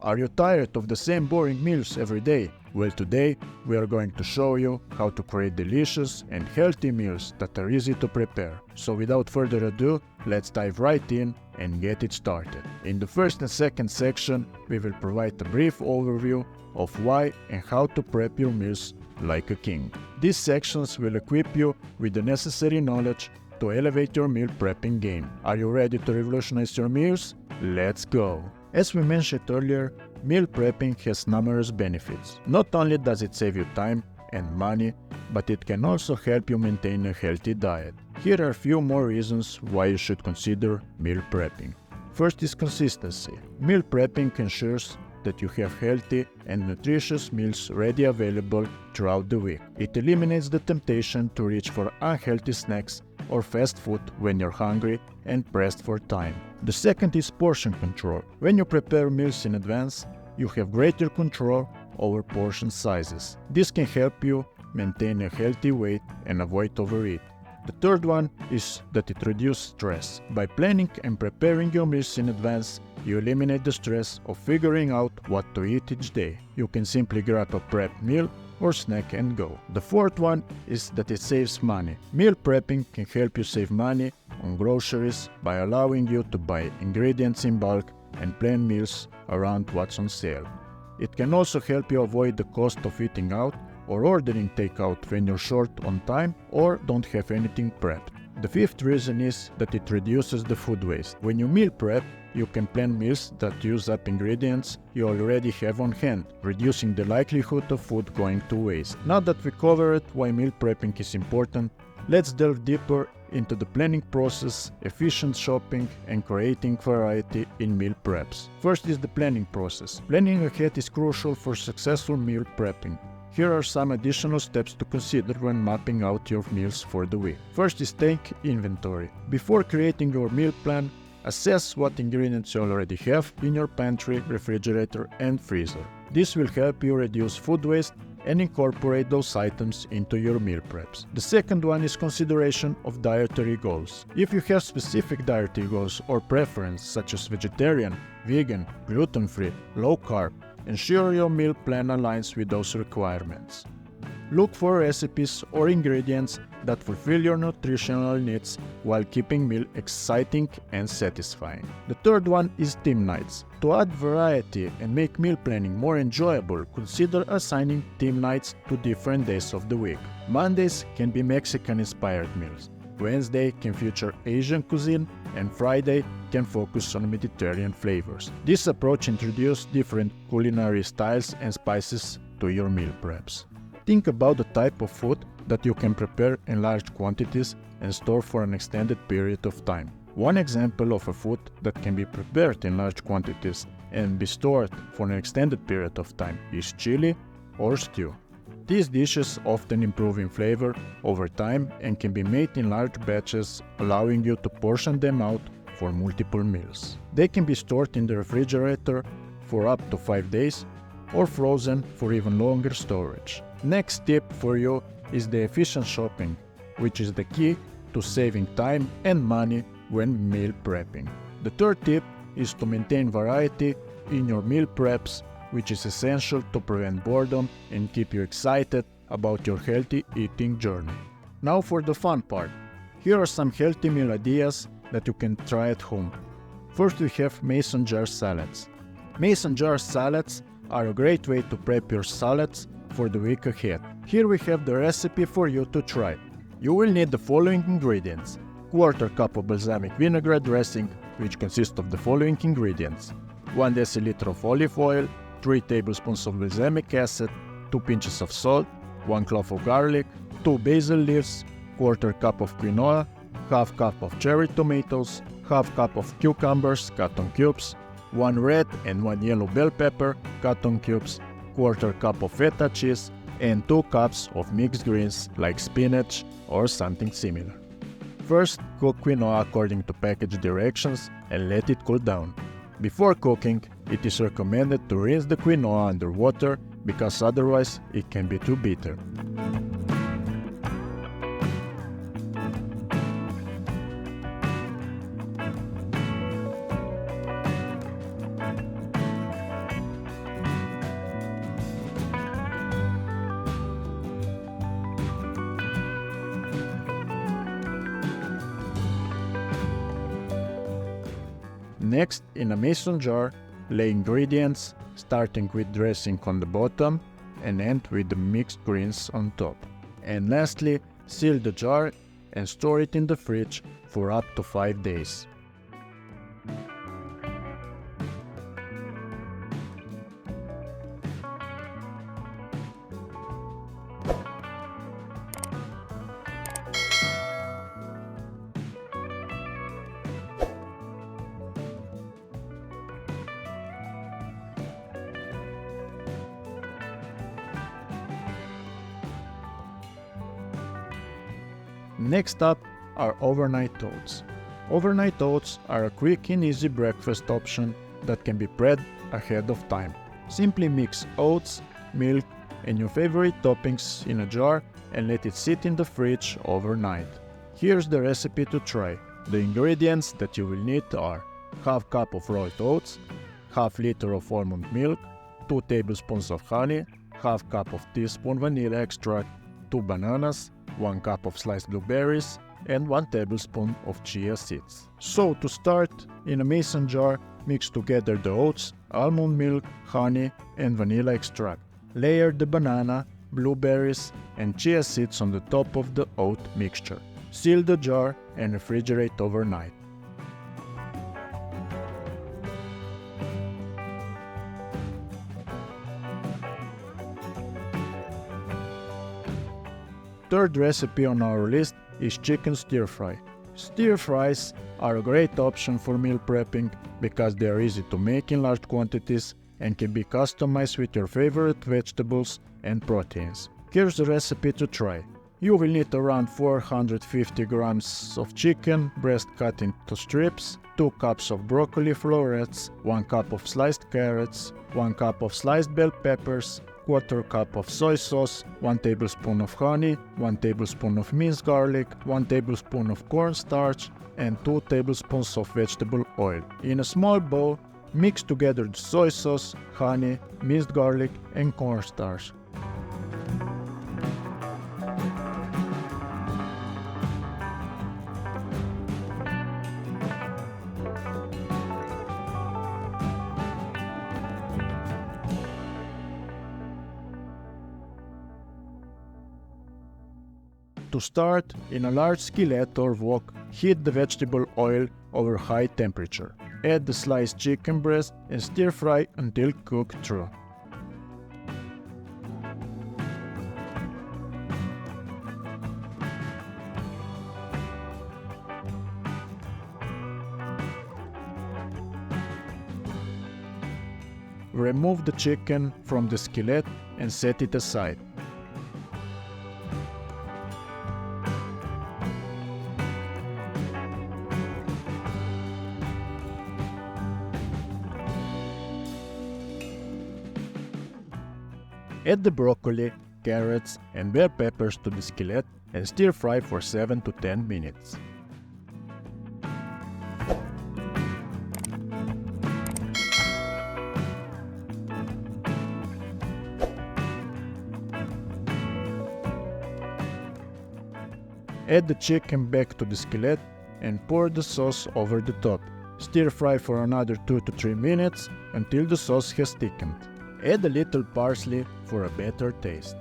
Are you tired of the same boring meals every day? Well, today we are going to show you how to create delicious and healthy meals that are easy to prepare. So without further ado, let's dive right in and get it started. In the first and second section, we will provide a brief overview of why and how to prep your meals like a king. These sections will equip you with the necessary knowledge to elevate your meal prepping game. Are you ready to revolutionize your meals? Let's go! As we mentioned earlier, meal prepping has numerous benefits. Not only does it save you time and money, but it can also help you maintain a healthy diet. Here are a few more reasons why you should consider meal prepping. First is consistency. Meal prepping ensures that you have healthy and nutritious meals ready available throughout the week. It eliminates the temptation to reach for unhealthy snacks or fast food when you're hungry and pressed for time. The second is portion control. When you prepare meals in advance, you have greater control over portion sizes. This can help you maintain a healthy weight and avoid overeat. The third one is that it reduces stress. By planning and preparing your meals in advance, you eliminate the stress of figuring out what to eat each day. You can simply grab a prep meal or snack and go. The fourth one is that it saves money. Meal prepping can help you save money on groceries by allowing you to buy ingredients in bulk and plan meals around what's on sale. It can also help you avoid the cost of eating out or ordering takeout when you're short on time or don't have anything prepped. The fifth reason is that it reduces the food waste. When you meal prep, you can plan meals that use up ingredients you already have on hand, reducing the likelihood of food going to waste. Now that we covered why meal prepping is important, let's delve deeper into the planning process, efficient shopping, and creating variety in meal preps. First is the planning process. Planning ahead is crucial for successful meal prepping. Here are some additional steps to consider when mapping out your meals for the week. First is take inventory. Before creating your meal plan, assess what ingredients you already have in your pantry, refrigerator, and freezer. This will help you reduce food waste and incorporate those items into your meal preps. The second one is consideration of dietary goals. If you have specific dietary goals or preference such as vegetarian, vegan, gluten-free, low-carb, ensure your meal plan aligns with those requirements. Look for recipes or ingredients that fulfill your nutritional needs while keeping meal exciting and satisfying. The third one is theme nights. To add variety and make meal planning more enjoyable, consider assigning theme nights to different days of the week. Mondays can be Mexican-inspired meals. Wednesday can feature Asian cuisine, and Friday can focus on Mediterranean flavors. This approach introduces different culinary styles and spices to your meal preps. Think about the type of food that you can prepare in large quantities and store for an extended period of time. One example of a food that can be prepared in large quantities and be stored for an extended period of time is chili or stew. These dishes often improve in flavor over time and can be made in large batches, allowing you to portion them out for multiple meals. They can be stored in the refrigerator for up to 5 days or frozen for even longer storage. Next tip for you is the efficient shopping, which is the key to saving time and money when meal prepping. The third tip is to maintain variety in your meal preps, which is essential to prevent boredom and keep you excited about your healthy eating journey. Now for the fun part. Here are some healthy meal ideas that you can try at home. First, we have mason jar salads. Mason jar salads are a great way to prep your salads for the week ahead. Here we have the recipe for you to try. You will need the following ingredients: 1/4 cup of balsamic vinaigrette dressing, which consists of the following ingredients: 1 deciliter of olive oil, 3 tablespoons of balsamic acid, 2 pinches of salt, 1 clove of garlic, 2 basil leaves, 1/4 cup of quinoa, 1/2 cup of cherry tomatoes, 1/2 cup of cucumbers cut on cubes, 1 red and 1 yellow bell pepper cut on cubes, 1/4 cup of feta cheese, and 2 cups of mixed greens like spinach or something similar. First, cook quinoa according to package directions and let it cool down. Before cooking, it is recommended to rinse the quinoa under water because otherwise it can be too bitter. Next, in a mason jar, lay ingredients, starting with dressing on the bottom and end with the mixed greens on top. And lastly, seal the jar and store it in the fridge for up to 5 days. Next up are overnight oats. Overnight oats are a quick and easy breakfast option that can be prepped ahead of time. Simply mix oats, milk, and your favorite toppings in a jar and let it sit in the fridge overnight. Here's the recipe to try. The ingredients that you will need are half cup of rolled oats, half liter of almond milk, 2 tablespoons of honey, half cup of teaspoon vanilla extract, 2 bananas, 1 cup of sliced blueberries, and 1 tablespoon of chia seeds. So to start, in a mason jar, mix together the oats, almond milk, honey, and vanilla extract. Layer the banana, blueberries, and chia seeds on the top of the oat mixture. Seal the jar and refrigerate overnight. Third recipe on our list is chicken stir fry. Stir fries are a great option for meal prepping because they are easy to make in large quantities and can be customized with your favorite vegetables and proteins. Here's the recipe to try. You will need around 450 grams of chicken breast cut into strips, 2 cups of broccoli florets, 1 cup of sliced carrots, 1 cup of sliced bell peppers, 1/4 cup of soy sauce, 1 tablespoon of honey, 1 tablespoon of minced garlic, 1 tablespoon of cornstarch, and 2 tablespoons of vegetable oil. In a small bowl, mix together the soy sauce, honey, minced garlic, and cornstarch. To start, in a large skillet or wok, heat the vegetable oil over high temperature. Add the sliced chicken breast and stir fry until cooked through. Remove the chicken from the skillet and set it aside. Add the broccoli, carrots, and bell peppers to the skillet and stir fry for 7 to 10 minutes. Add the chicken back to the skillet and pour the sauce over the top. Stir fry for another 2 to 3 minutes until the sauce has thickened. Add a little parsley for a better taste.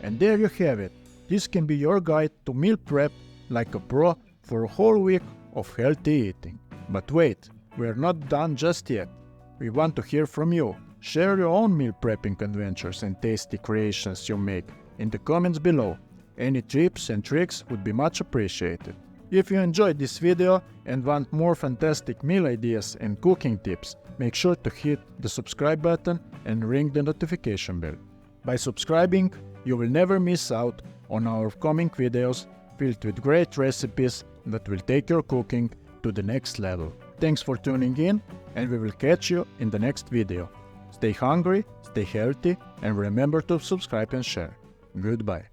And there you have it. This can be your guide to meal prep like a pro for a whole week of healthy eating. But wait, we're not done just yet. We want to hear from you. Share your own meal prepping adventures and tasty creations you make in the comments below. Any tips and tricks would be much appreciated. If you enjoyed this video and want more fantastic meal ideas and cooking tips, make sure to hit the subscribe button and ring the notification bell. By subscribing, you will never miss out on our upcoming videos filled with great recipes that will take your cooking to the next level. Thanks for tuning in, and we will catch you in the next video. Stay hungry, stay healthy, and remember to subscribe and share. Goodbye.